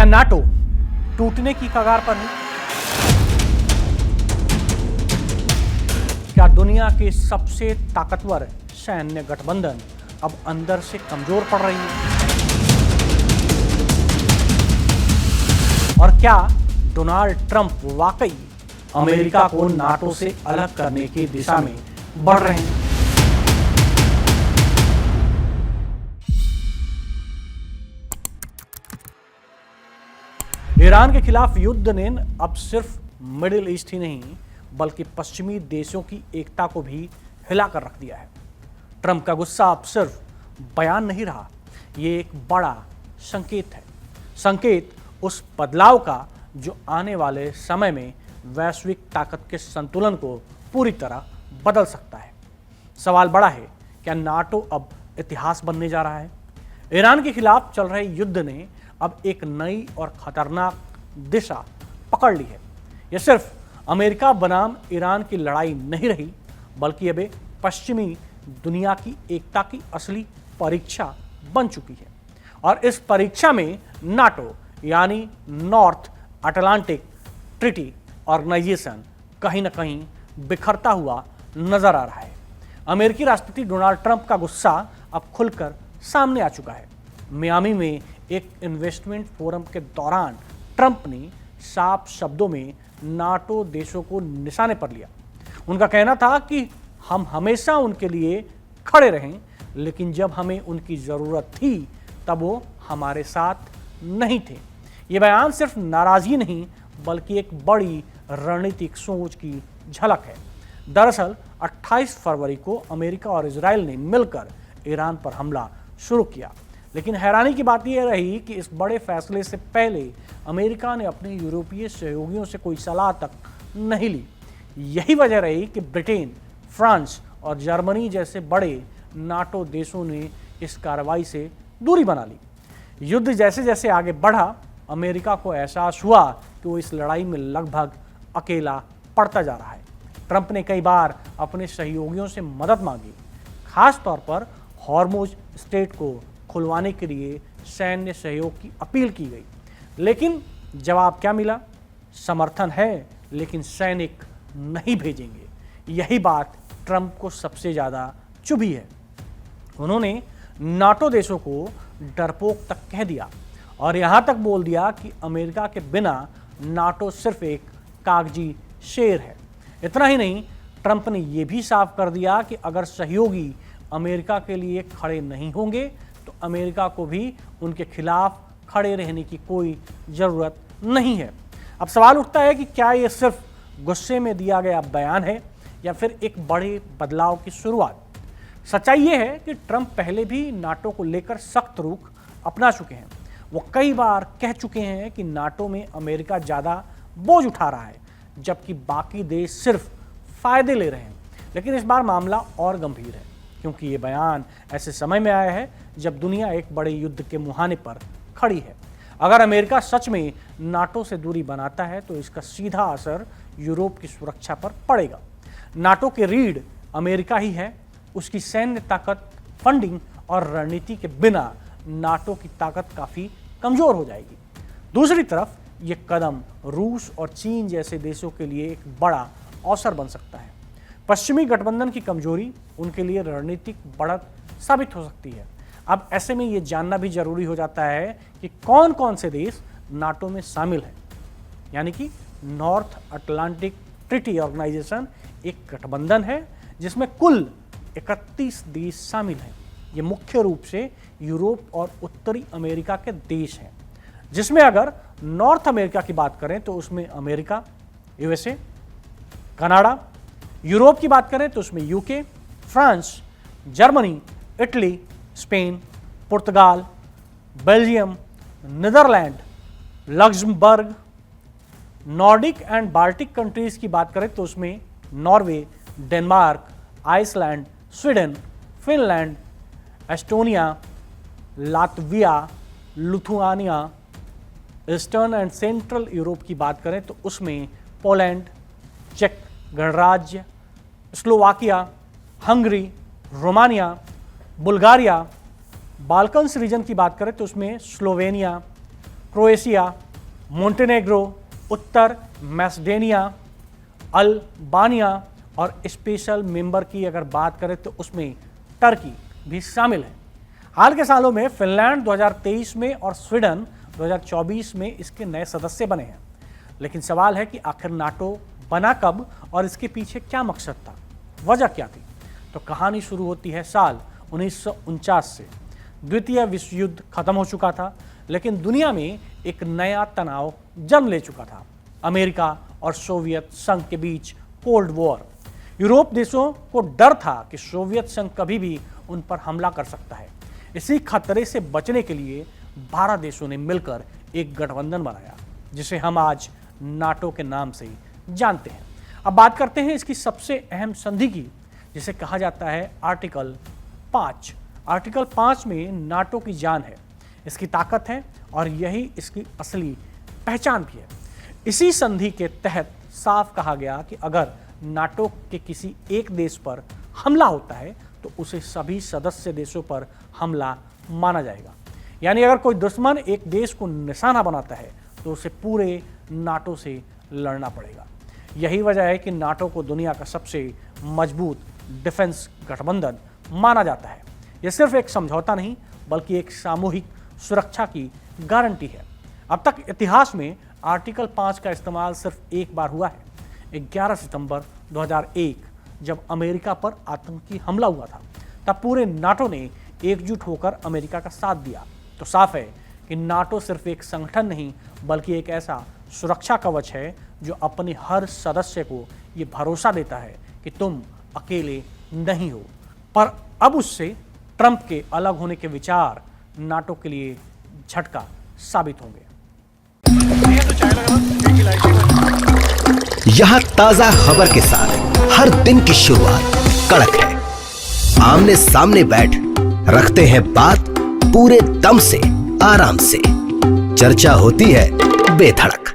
क्या नाटो टूटने की कगार पर है? क्या दुनिया के सबसे ताकतवर सैन्य गठबंधन अब अंदर से कमजोर पड़ रही है? और क्या डोनाल्ड ट्रंप वाकई अमेरिका को नाटो से अलग करने की दिशा में बढ़ रहे हैं? ईरान के खिलाफ युद्ध ने अब सिर्फ मिडिल ईस्ट ही नहीं बल्कि पश्चिमी देशों की एकता को भी हिलाकर रख दिया है। ट्रंप का गुस्सा अब सिर्फ बयान नहीं रहा, ये एक बड़ा संकेत है। संकेत उस बदलाव का जो आने वाले समय में वैश्विक ताकत के संतुलन को पूरी तरह बदल सकता है। सवाल बड़ा है, क्या नाटो अब इतिहास बनने जा रहा है? ईरान के खिलाफ चल रहे युद्ध ने अब एक नई और खतरनाक दिशा पकड़ ली है। यह सिर्फ अमेरिका बनाम ईरान की लड़ाई नहीं रही, बल्कि अब पश्चिमी दुनिया की एकता की असली परीक्षा बन चुकी है। और इस परीक्षा में नाटो यानी नॉर्थ अटलांटिक ट्रीटी ऑर्गेनाइजेशन कहीं ना कहीं बिखरता हुआ नजर आ रहा है। अमेरिकी राष्ट्रपति डोनाल्ड ट्रंप का गुस्सा अब खुलकर सामने आ चुका है। मियामी में एक इन्वेस्टमेंट फोरम के दौरान ट्रंप ने साफ शब्दों में नाटो देशों को निशाने पर लिया। उनका कहना था कि हम हमेशा उनके लिए खड़े रहें, लेकिन जब हमें उनकी ज़रूरत थी तब वो हमारे साथ नहीं थे। ये बयान सिर्फ नाराज़गी नहीं बल्कि एक बड़ी रणनीतिक सोच की झलक है। दरअसल 28 फरवरी को अमेरिका और इजराइल ने मिलकर ईरान पर हमला शुरू किया, लेकिन हैरानी की बात यह रही कि इस बड़े फैसले से पहले अमेरिका ने अपने यूरोपीय सहयोगियों से कोई सलाह तक नहीं ली। यही वजह रही कि ब्रिटेन, फ्रांस और जर्मनी जैसे बड़े नाटो देशों ने इस कार्रवाई से दूरी बना ली। युद्ध जैसे जैसे आगे बढ़ा, अमेरिका को एहसास हुआ कि वो इस लड़ाई में लगभग अकेला पड़ता जा रहा है। ट्रंप ने कई बार अपने सहयोगियों से मदद मांगी, खास तौर पर हॉर्मुज स्ट्रेट को खुलवाने के लिए सैन्य सहयोग की अपील की गई, लेकिन जवाब क्या मिला? समर्थन है लेकिन सैनिक नहीं भेजेंगे। यही बात ट्रंप को सबसे ज़्यादा चुभी है। उन्होंने नाटो देशों को डरपोक तक कह दिया और यहाँ तक बोल दिया कि अमेरिका के बिना नाटो सिर्फ एक कागजी शेर है। इतना ही नहीं, ट्रंप ने यह भी साफ कर दिया कि अगर सहयोगी अमेरिका के लिए खड़े नहीं होंगे तो अमेरिका को भी उनके खिलाफ खड़े रहने की कोई ज़रूरत नहीं है। अब सवाल उठता है कि क्या ये सिर्फ गुस्से में दिया गया बयान है या फिर एक बड़े बदलाव की शुरुआत? सच्चाई ये है कि ट्रंप पहले भी नाटो को लेकर सख्त रुख अपना चुके हैं। वो कई बार कह चुके हैं कि नाटो में अमेरिका ज़्यादा बोझ उठा रहा है जबकि बाकी देश सिर्फ फ़ायदे ले रहे हैं। लेकिन इस बार मामला और गंभीर है, क्योंकि ये बयान ऐसे समय में आया है जब दुनिया एक बड़े युद्ध के मुहाने पर खड़ी है। अगर अमेरिका सच में नाटो से दूरी बनाता है तो इसका सीधा असर यूरोप की सुरक्षा पर पड़ेगा। नाटो के रीढ़ अमेरिका ही है। उसकी सैन्य ताकत, फंडिंग और रणनीति के बिना नाटो की ताकत काफ़ी कमज़ोर हो जाएगी। दूसरी तरफ ये कदम रूस और चीन जैसे देशों के लिए एक बड़ा अवसर बन सकता है। पश्चिमी गठबंधन की कमजोरी उनके लिए रणनीतिक बढ़त साबित हो सकती है। अब ऐसे में ये जानना भी जरूरी हो जाता है कि कौन कौन से देश नाटो में शामिल हैं। यानी कि नॉर्थ अटलांटिक ट्रीटी ऑर्गेनाइजेशन एक गठबंधन है जिसमें कुल 31 देश शामिल हैं। ये मुख्य रूप से यूरोप और उत्तरी अमेरिका के देश हैं, जिसमें अगर नॉर्थ अमेरिका की बात करें तो उसमें अमेरिका, यूएसए, कनाडा। यूरोप की बात करें तो उसमें UK, France, Germany, Italy, Spain, Portugal, Belgium, Netherland, Luxembourg. Nordic and Baltic countries की बात करें तो उसमें Norway, Denmark, Iceland, Sweden, Finland, Estonia, Latvia, Lithuania. Eastern and central Europe की बात करें तो उसमें पोलैंड, चेक गणराज्य, Slovakia, Hungary, Romania, Bulgaria. Balkans region की बात करें तो उसमें स्लोवेनिया, क्रोएशिया, मोंटेनेग्रो, उत्तर मैसेडोनिया, अल्बानिया और स्पेशल मेंबर की अगर बात करें तो उसमें टर्की भी शामिल है। हाल के सालों में फिनलैंड 2023 में और स्वीडन 2024 में इसके नए सदस्य बने हैं। लेकिन सवाल है कि आखिर नाटो बना कब और इसके पीछे क्या मकसद था, वजह क्या थी? तो कहानी शुरू होती है साल 1949 से। द्वितीय विश्व युद्ध खत्म हो चुका था, लेकिन दुनिया में एक नया तनाव जन्म ले चुका था। अमेरिका और सोवियत संघ के बीच कोल्ड वॉर। यूरोप देशों को डर था कि सोवियत संघ कभी भी उन पर हमला कर सकता है। इसी खतरे से बचने के लिए 12 देशों ने मिलकर एक गठबंधन बनाया, जिसे हम आज नाटो के नाम से जानते हैं। अब बात करते हैं इसकी सबसे अहम संधि की, जिसे कहा जाता है आर्टिकल 5। आर्टिकल 5 में नाटो की जान है, इसकी ताकत है और यही इसकी असली पहचान भी है। इसी संधि के तहत साफ कहा गया कि अगर नाटो के किसी एक देश पर हमला होता है तो उसे सभी सदस्य देशों पर हमला माना जाएगा। यानी अगर कोई दुश्मन एक देश को निशाना बनाता है तो उसे पूरे नाटो से लड़ना पड़ेगा। यही वजह है कि नाटो को दुनिया का सबसे मजबूत डिफेंस गठबंधन माना जाता है। यह सिर्फ एक समझौता नहीं बल्कि एक सामूहिक सुरक्षा की गारंटी है। अब तक इतिहास में आर्टिकल 5 का इस्तेमाल सिर्फ एक बार हुआ है, 11 सितंबर 2001 जब अमेरिका पर आतंकी हमला हुआ था। तब पूरे नाटो ने एकजुट होकर अमेरिका का साथ दिया। तो साफ है कि नाटो सिर्फ एक संगठन नहीं बल्कि एक ऐसा सुरक्षा कवच है जो अपने हर सदस्य को ये भरोसा देता है कि तुम अकेले नहीं हो। पर अब उससे ट्रंप के अलग होने के विचार नाटो के लिए झटका साबित होंगे। यहाँ ताजा खबर के साथ हर दिन की शुरुआत कड़क है। आमने सामने बैठ रखते हैं बात पूरे दम से, आराम से। चर्चा होती है बेधड़क।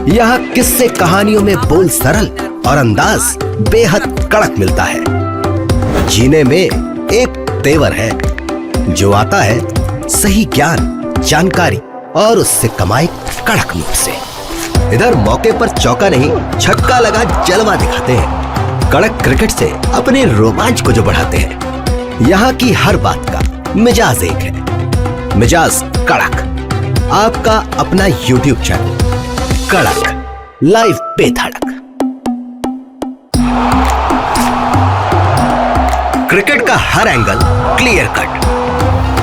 यहाँ किस्से कहानियों में बोल सरल और अंदाज बेहद कड़क मिलता है। जीने में एक तेवर है जो आता है सही ज्ञान, जानकारी और उससे कमाई कड़क नोट से। इधर मौके पर चौका नहीं छक्का लगा जलवा दिखाते हैं। कड़क क्रिकेट से अपने रोमांच को जो बढ़ाते हैं। यहाँ की हर बात का मिजाज एक है, मिजाज कड़क। आपका अपना YouTube चैनल कड़क लाइव बेधड़क। क्रिकेट का हर एंगल क्लियर कट,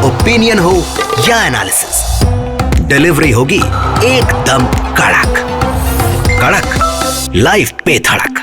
ओपिनियन हो या एनालिसिस, डिलीवरी होगी एकदम कड़क। कड़क लाइव बेधड़क।